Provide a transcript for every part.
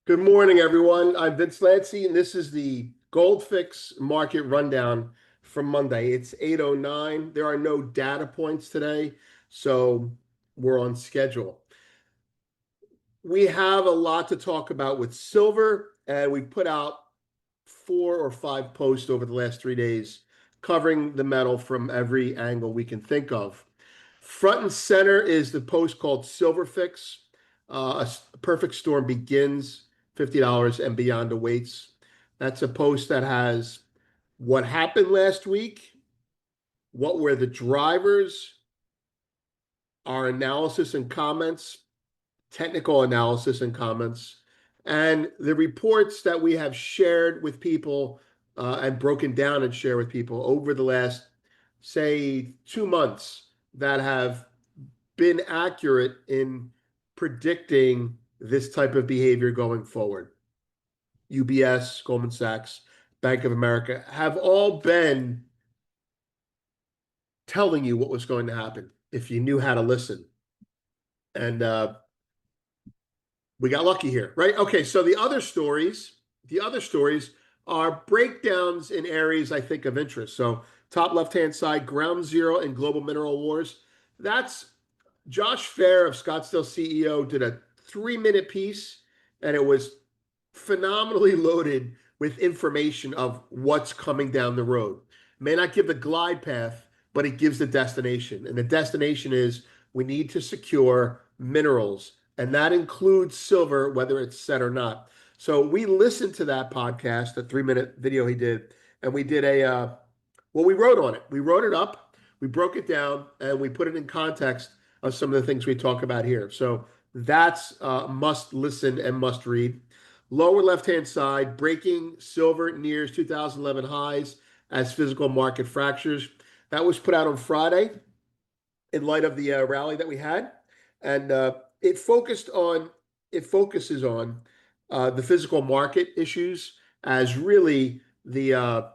Good morning, everyone. I'm Vince Lancy, and this is the Gold Fix Market Rundown from Monday. It's 8:09. There are no data points today, so we're on schedule. We have a lot to talk about with silver, and we put out 4 or 5 posts over the last 3 days covering the metal from every angle we can think of. Front and center is the post called Silver Fix. A perfect storm begins, $50 and beyond awaits. That's a post that has what happened last week, what were the drivers, our analysis and comments, technical analysis and comments, and the reports that we have shared with people and broken down and share with people over the last, say, 2 months that have been accurate in predicting this type of behavior going forward. UBS, Goldman Sachs, Bank of America have all been telling you what was going to happen if you knew how to listen. And we got lucky here, right? Okay, so the other stories are breakdowns in areas I think of interest. So top left-hand side, ground zero in global mineral wars. That's Josh Fair of Scottsdale CEO did a 3-minute piece, and it was phenomenally loaded with information of what's coming down the road. May not give the glide path, but it gives the destination. And the destination is we need to secure minerals, and that includes silver, whether it's set or not. So we listened to that podcast, the 3-minute video he did, and we did we wrote on it. We wrote it up, we broke it down, and we put it in context of some of the things we talk about here. So that's must listen and must read. Lower left-hand side, breaking silver nears 2011 highs as physical market fractures. That was put out on Friday in light of the rally that we had, and it focuses on the physical market issues as really the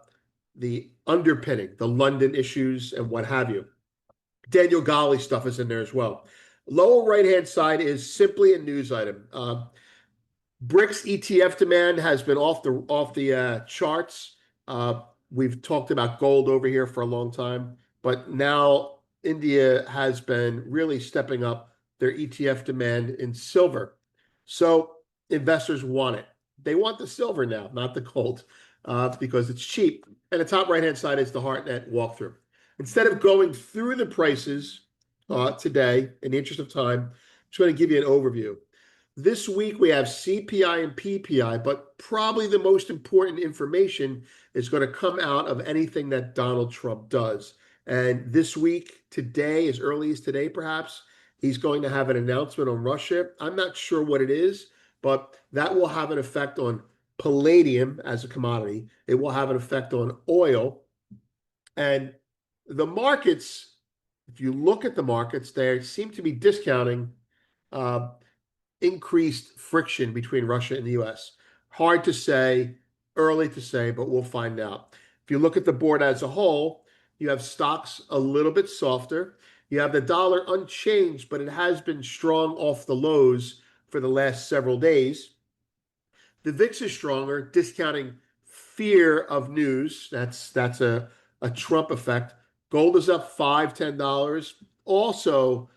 underpinning, the London issues and what have you. Daniel Golly stuff is in there as well. Lower right-hand side is simply a news item. BRICS ETF demand has been off the charts. We've talked about gold over here for a long time, but now India has been really stepping up their ETF demand in silver. So investors want it. They want the silver now, not the gold, because it's cheap. And the top right-hand side is the HeartNet walkthrough. Instead of going through the prices today, in the interest of time, I'm just going to give you an overview. This week we have CPI and PPI, but probably the most important information is going to come out of anything that Donald Trump does. And this week, today, as early as today perhaps, he's going to have an announcement on Russia. I'm not sure what it is, but that will have an effect on palladium as a commodity. It will have an effect on oil. And the markets, if you look at the markets, they seem to be discounting increased friction between Russia and the US. Hard to say, early to say, but we'll find out. If you look at the board as a whole, you have stocks a little bit softer. You have the dollar unchanged, but it has been strong off the lows for the last several days. The VIX is stronger, discounting fear of news. That's a Trump effect. Gold is up $5, $10. Also,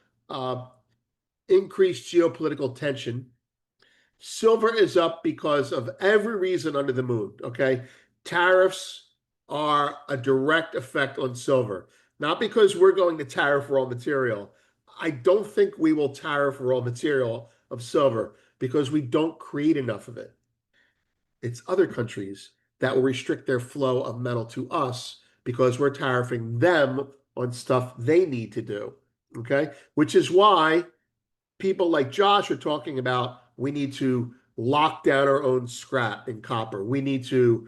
increased geopolitical tension. Silver is up because of every reason under the moon. Okay. Tariffs are a direct effect on silver, not because we're going to tariff raw material. I don't think we will tariff raw material of silver because we don't create enough of it. It's other countries that will restrict their flow of metal to us because we're tariffing them on stuff they need to do. Okay. Which is why people like Josh are talking about we need to lock down our own scrap in copper. We need to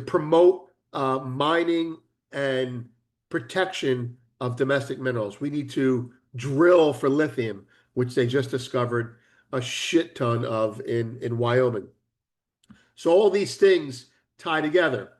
promote mining and protection of domestic minerals. We need to drill for lithium, which they just discovered a shit ton of in Wyoming. So all these things tie together.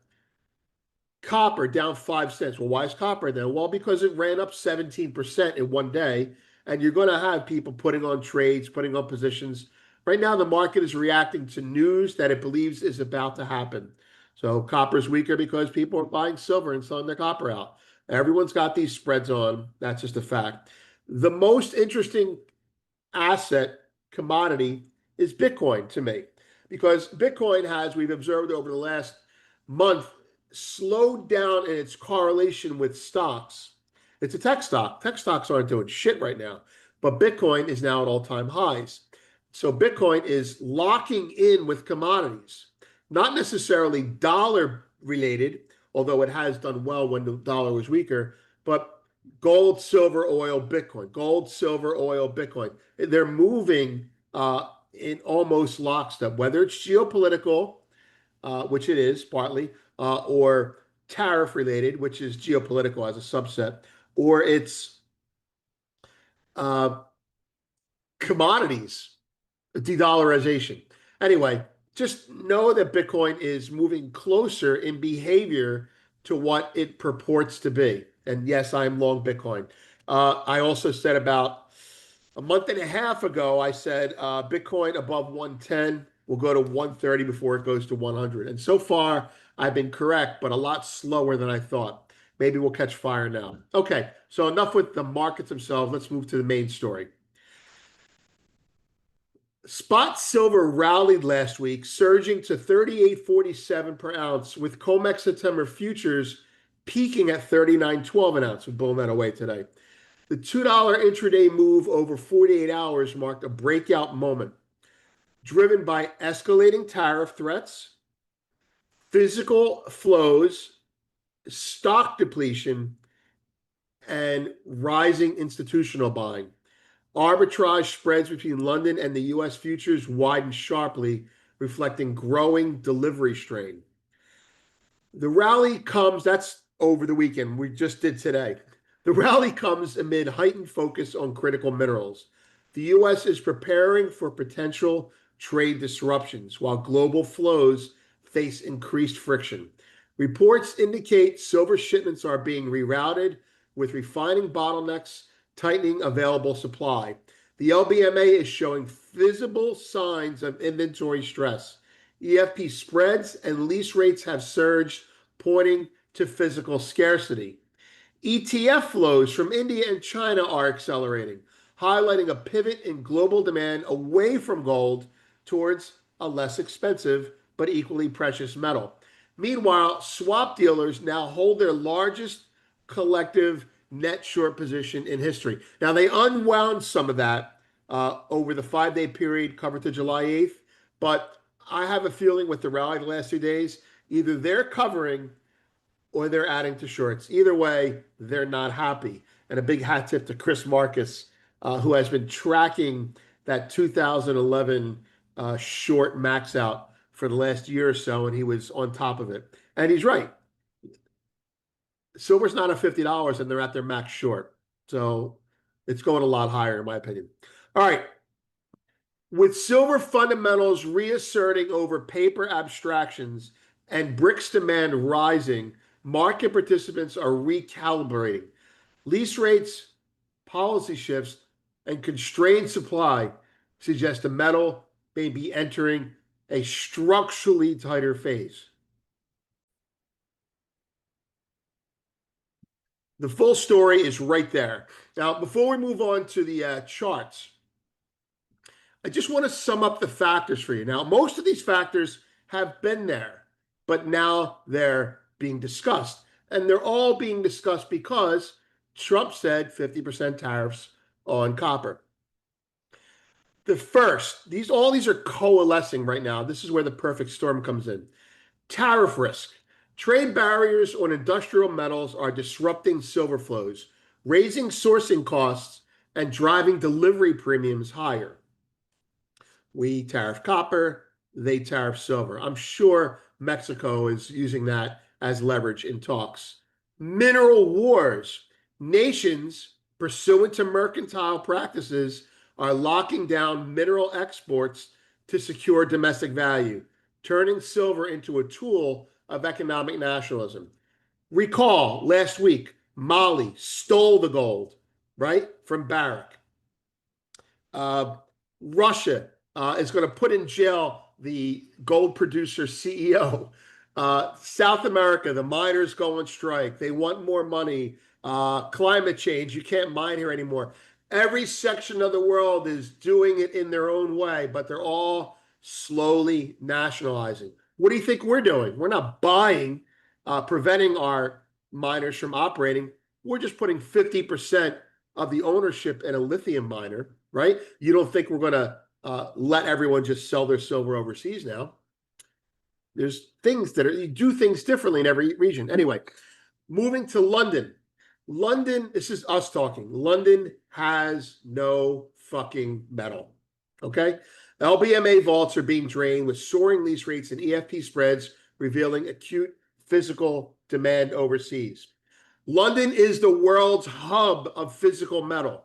Copper down 5 cents. Well, why is copper down? Well, because it ran up 17% in one day. And you're going to have people putting on trades, putting on positions. Right now, the market is reacting to news that it believes is about to happen. So copper is weaker because people are buying silver and selling their copper out. Everyone's got these spreads on. That's just a fact. The most interesting asset commodity is Bitcoin to me, because Bitcoin has, we've observed over the last month, slowed down in its correlation with stocks. It's a tech stock. Tech stocks aren't doing shit right now, but Bitcoin is now at all-time highs. So Bitcoin is locking in with commodities, not necessarily dollar related, although it has done well when the dollar was weaker, but gold, silver, oil, Bitcoin, gold, silver, oil, Bitcoin. They're moving in almost lockstep, whether it's geopolitical, which it is partly, or tariff related, which is geopolitical as a subset, or it's uh, commodities, de-dollarization. Anyway, just know that Bitcoin is moving closer in behavior to what it purports to be. And yes, I'm long Bitcoin. I also said about a month and a half ago, I said Bitcoin above 110 will go to 130 before it goes to 100. And so far, I've been correct, but a lot slower than I thought. Maybe we'll catch fire now. Okay, so enough with the markets themselves. Let's move to the main story. Spot silver rallied last week, surging to 38.47 per ounce, with COMEX September futures peaking at 39.12 an ounce. We're blowing that away today. The $2 intraday move over 48 hours marked a breakout moment, driven by escalating tariff threats, physical flows, stock depletion, and rising institutional buying. Arbitrage spreads between London and the US futures widened sharply, reflecting growing delivery strain. The rally comes, that's over the weekend, we just did today. The rally comes amid heightened focus on critical minerals. The US is preparing for potential trade disruptions while global flows face increased friction. Reports indicate silver shipments are being rerouted, with refining bottlenecks tightening available supply. The LBMA is showing visible signs of inventory stress. EFP spreads and lease rates have surged, pointing to physical scarcity. ETF flows from India and China are accelerating, highlighting a pivot in global demand away from gold towards a less expensive but equally precious metal. Meanwhile, swap dealers now hold their largest collective net short position in history. Now, they unwound some of that over the 5-day period covered to July 8th, but I have a feeling with the rally the last 2 days, either they're covering or they're adding to shorts. Either way, they're not happy. And a big hat tip to Chris Marcus, who has been tracking that 2011 short max out for the last year or so, and he was on top of it. And he's right. Silver's not at $50, and they're at their max short. So it's going a lot higher, in my opinion. All right. With silver fundamentals reasserting over paper abstractions and BRICS demand rising, market participants are recalibrating. Lease rates, policy shifts, and constrained supply suggest the metal may be entering a structurally tighter phase. The full story is right there. Now, before we move on to the charts, I just want to sum up the factors for you. Now, most of these factors have been there, but now they're being discussed. And they're all being discussed because Trump said 50% tariffs on copper. The first, all these are coalescing right now. This is where the perfect storm comes in. Tariff risk. Trade barriers on industrial metals are disrupting silver flows, raising sourcing costs and driving delivery premiums higher. We tariff copper, they tariff silver. I'm sure Mexico is using that as leverage in talks. Mineral wars. Nations, pursuant to mercantile practices, are locking down mineral exports to secure domestic value, turning silver into a tool of economic nationalism. Recall last week, Mali stole the gold, right, from Barrick. Russia is going to put in jail the gold producer CEO. South America, the miners go on strike. They want more money. Climate change, you can't mine here anymore. Every section of the world is doing it in their own way, but they're all slowly nationalizing. What do you think we're doing? We're not buying, preventing our miners from operating. We're just putting 50% of the ownership in a lithium miner, right? You don't think we're going to let everyone just sell their silver overseas now? There's things that you do things differently in every region. Anyway, moving to London. London, this is us talking. London has no fucking metal. Okay? LBMA vaults are being drained with soaring lease rates and EFP spreads revealing acute physical demand overseas. London is the world's hub of physical metal.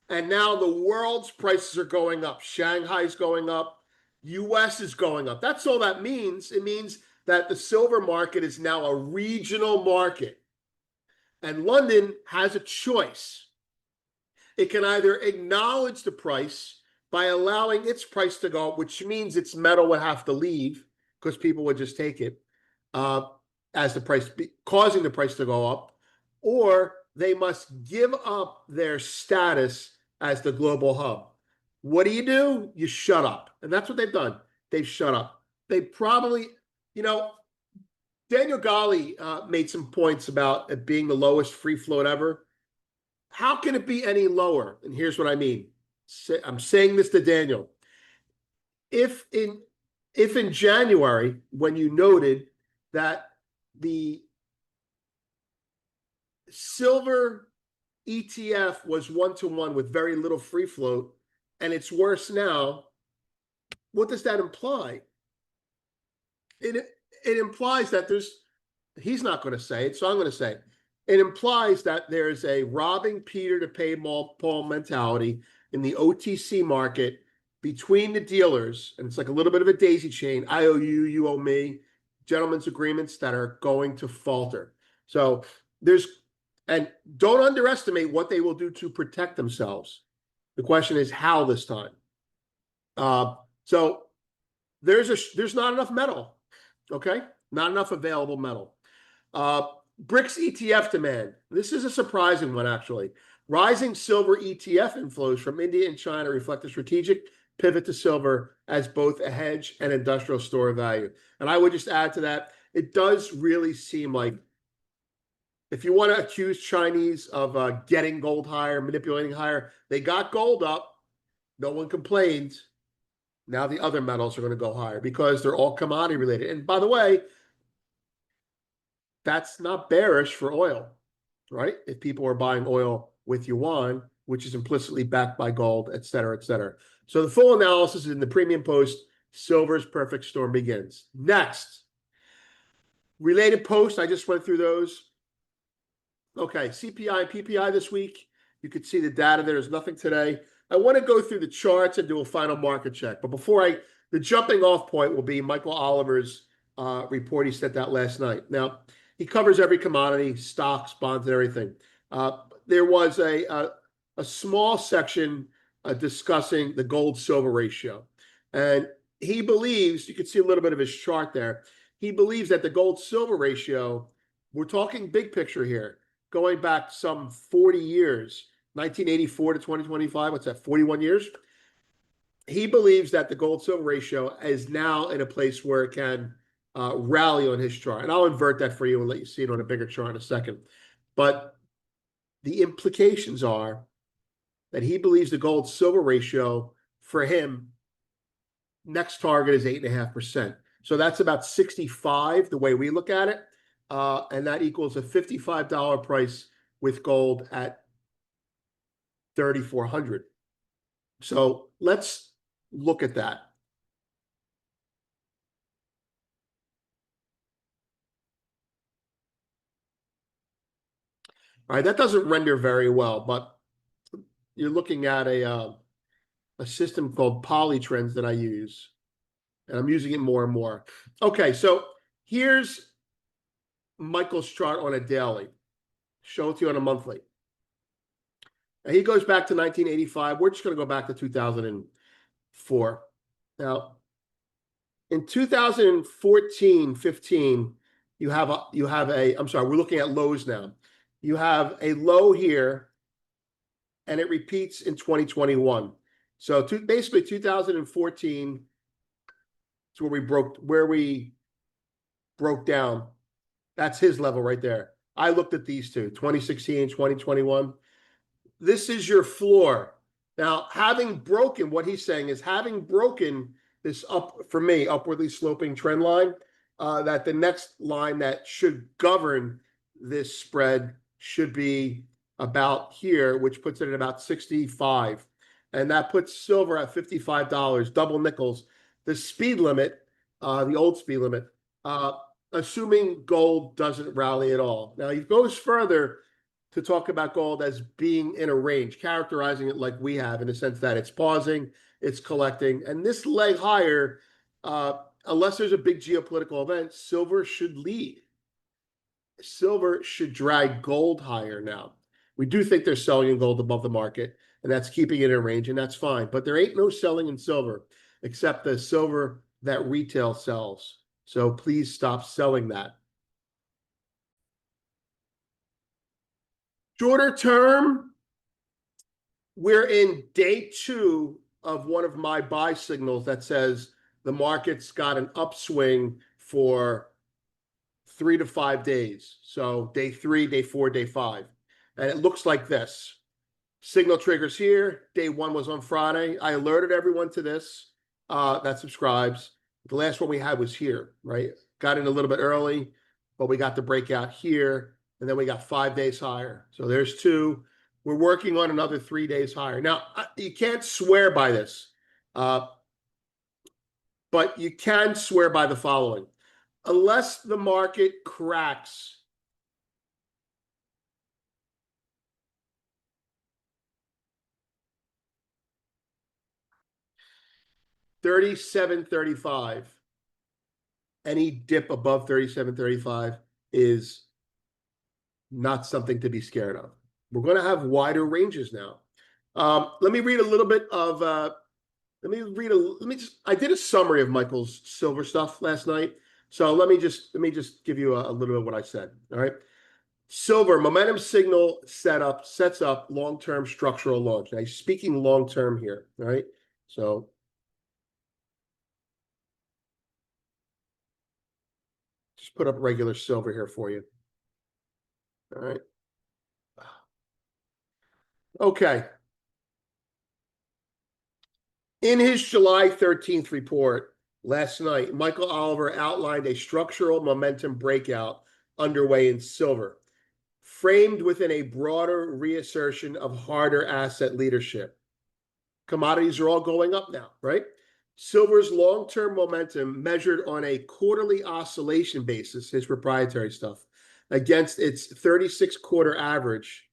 And now the world's prices are going up. Shanghai's going up. US is going up. That's all that means. It means that the silver market is now a regional market. And London has a choice. It can either acknowledge the price by allowing its price to go up, which means its metal would have to leave because people would just take it as the price, causing the price to go up, or they must give up their status as the global hub. What do? You shut up. And that's what they've done. They've shut up. They probably, Daniel Gali made some points about it being the lowest free float ever. How can it be any lower? And here's what I mean. I'm saying this to Daniel. If in January, when you noted that the silver ETF was 1-to-1 with very little free float, and it's worse now, what does that imply? It implies that he's not going to say it, so I'm going to say it. It implies that there's a robbing Peter to pay Paul mentality in the OTC market between the dealers, and it's like a little bit of a daisy chain. I owe you, you owe me, gentlemen's agreements that are going to falter. So and don't underestimate what they will do to protect themselves. The question is how this time. So there's not enough metal, okay? Not enough available metal. BRICS ETF demand. This is a surprising one, actually. Rising silver ETF inflows from India and China reflect a strategic pivot to silver as both a hedge and industrial store of value. And I would just add to that, it does really seem like if you want to accuse Chinese of getting gold higher, manipulating higher, they got gold up. No one complained. Now the other metals are going to go higher because they're all commodity related. And by the way, that's not bearish for oil, right? If people are buying oil with yuan, which is implicitly backed by gold, et cetera, et cetera. So the full analysis is in the premium post. Silver's perfect storm begins. Next, related posts. I just went through those. Okay, CPI and PPI this week. You could see the data there. There's nothing today. I want to go through the charts and do a final market check. But before the jumping off point will be Michael Oliver's report he sent out last night. Now, he covers every commodity, stocks, bonds, and everything. There was a small section discussing the gold-silver ratio. And he believes, you can see a little bit of his chart there, he believes that the gold-silver ratio, we're talking big picture here, going back some 40 years, 1984 to 2025, what's that, 41 years? He believes that the gold-silver ratio is now in a place where it can rally on his chart. And I'll invert that for you and let you see it on a bigger chart in a second. But the implications are that he believes the gold-silver ratio for him, next target is 8.5%. So that's about 65 the way we look at it. And that equals a $55 price with gold at 3,400. So let's look at that. All right, that doesn't render very well, but you're looking at a system called Polytrends that I use, and I'm using it more and more. Okay, so here's Michael's chart on a daily. Show it to you on a monthly. And he goes back to 1985. We're just going to go back to 2004. Now, in 2014, 15, you have I'm sorry, we're looking at lows now. You have a low here, and it repeats in 2021. So basically 2014 is where we broke down. That's his level right there. I looked at these two, 2016, 2021. This is your floor. Now, having broken, what he's saying is having broken this for me, upwardly sloping trend line, that the next line that should govern this spread should be about here, which puts it at about 65. And that puts silver at $55, double nickels. The speed limit, the old speed limit, assuming gold doesn't rally at all. Now, he goes further to talk about gold as being in a range, characterizing it like we have in the sense that it's pausing, it's collecting, and this leg higher, unless there's a big geopolitical event, silver should lead. Silver should drag gold higher now. We do think they're selling in gold above the market, and that's keeping it in range, and that's fine. But there ain't no selling in silver except the silver that retail sells. So please stop selling that. Shorter term, we're in day 2 of one of my buy signals that says the market's got an upswing for 3 to 5 days. So day 3, day 4, day 5. And it looks like this. Signal triggers here. Day 1 was on Friday. I alerted everyone to this that subscribes. The last one we had was here, right? Got in a little bit early, but we got the breakout here. And then we got 5 days higher. So there's 2. We're working on another 3 days higher. Now, you can't swear by this, but you can swear by the following. Unless the market cracks $37.35, any dip above $37.35 is not something to be scared of. We're going to have wider ranges now. Let me read a little bit of. I did a summary of Michael's silver stuff last night, so let me just give you a little bit of what I said. All right, silver momentum signal sets up long-term structural launch. Now he's speaking long-term here. All right, so just put up regular silver here for you. All right. Okay. In his July 13th report last night, Michael Oliver outlined a structural momentum breakout underway in silver, framed within a broader reassertion of harder asset leadership. Commodities are all going up now, right? Silver's long-term momentum measured on a quarterly oscillation basis, his proprietary stuff, against its 36-quarter average,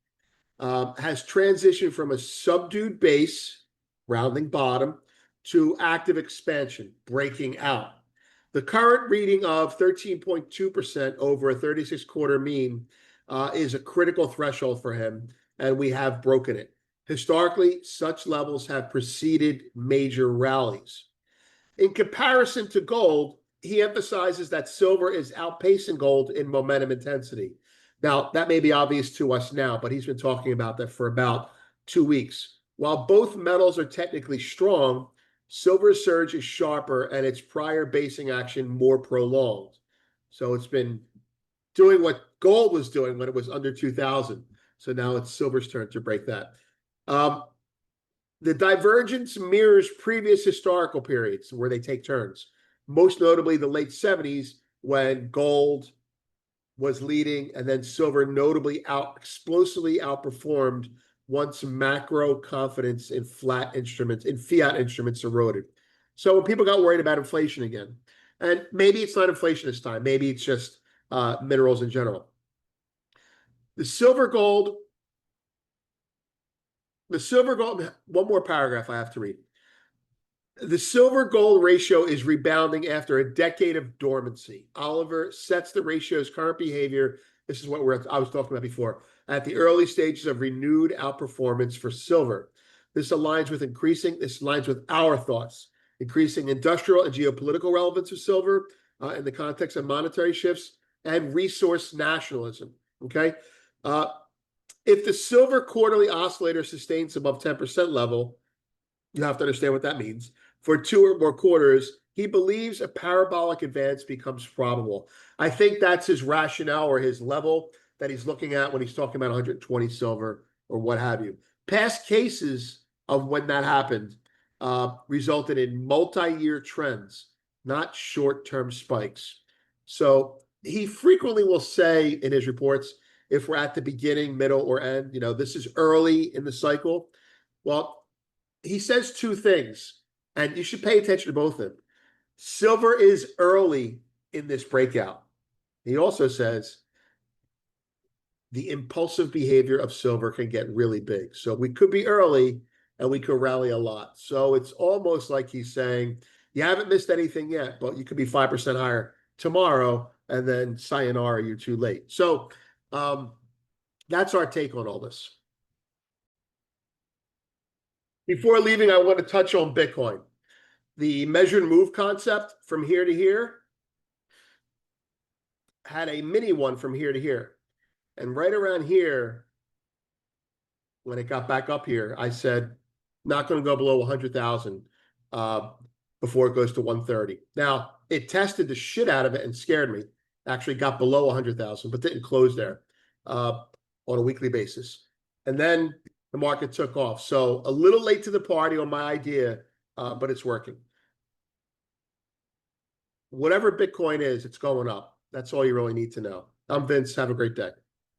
has transitioned from a subdued base, rounding bottom, to active expansion, breaking out. The current reading of 13.2% over a 36-quarter mean is a critical threshold for him, and we have broken it. Historically, such levels have preceded major rallies. In comparison to gold, he emphasizes that silver is outpacing gold in momentum intensity. Now, that may be obvious to us now, but he's been talking about that for about 2 weeks. While both metals are technically strong, silver's surge is sharper and its prior basing action more prolonged. So it's been doing what gold was doing when it was under 2,000. So now it's silver's turn to break that. The divergence mirrors previous historical periods where they take turns, most notably the late 70s when gold was leading and then silver notably explosively outperformed once macro confidence in fiat instruments eroded. So when people got worried about inflation again, and maybe it's not inflation this time, maybe it's just minerals in general. The silver gold, one more paragraph I have to read. The silver gold ratio is rebounding after a decade of dormancy. Oliver sets the ratio's current behavior. This is what I was talking about before, at the early stages of renewed outperformance for silver. This aligns with our thoughts. increasing industrial and geopolitical relevance of silver in the context of monetary shifts, and resource nationalism. Okay. If the silver quarterly oscillator sustains above 10% level, you have to understand what that means. For 2 or more quarters, he believes a parabolic advance becomes probable. I think that's his rationale or his level that he's looking at when he's talking about 120 silver or what have you. Past cases of when that happened resulted in multi-year trends, not short-term spikes. So he frequently will say in his reports, if we're at the beginning, middle, or end, this is early in the cycle. Well, he says two things, and you should pay attention to both of them. Silver is early in this breakout. He also says the impulsive behavior of silver can get really big. So we could be early and we could rally a lot. So it's almost like he's saying, you haven't missed anything yet, but you could be 5% higher tomorrow, and then sayonara, you're too late. So that's our take on all this. Before leaving, I want to touch on Bitcoin. The measured move concept from here to here had a mini one from here to here. And right around here, when it got back up here, I said, not going to go below 100,000 before it goes to 130. Now, it tested the shit out of it and scared me. Actually got below 100,000, but didn't close there on a weekly basis. And then the market took off. So a little late to the party on my idea, but it's working. Whatever Bitcoin is, it's going up. That's all you really need to know. I'm Vince. Have a great day.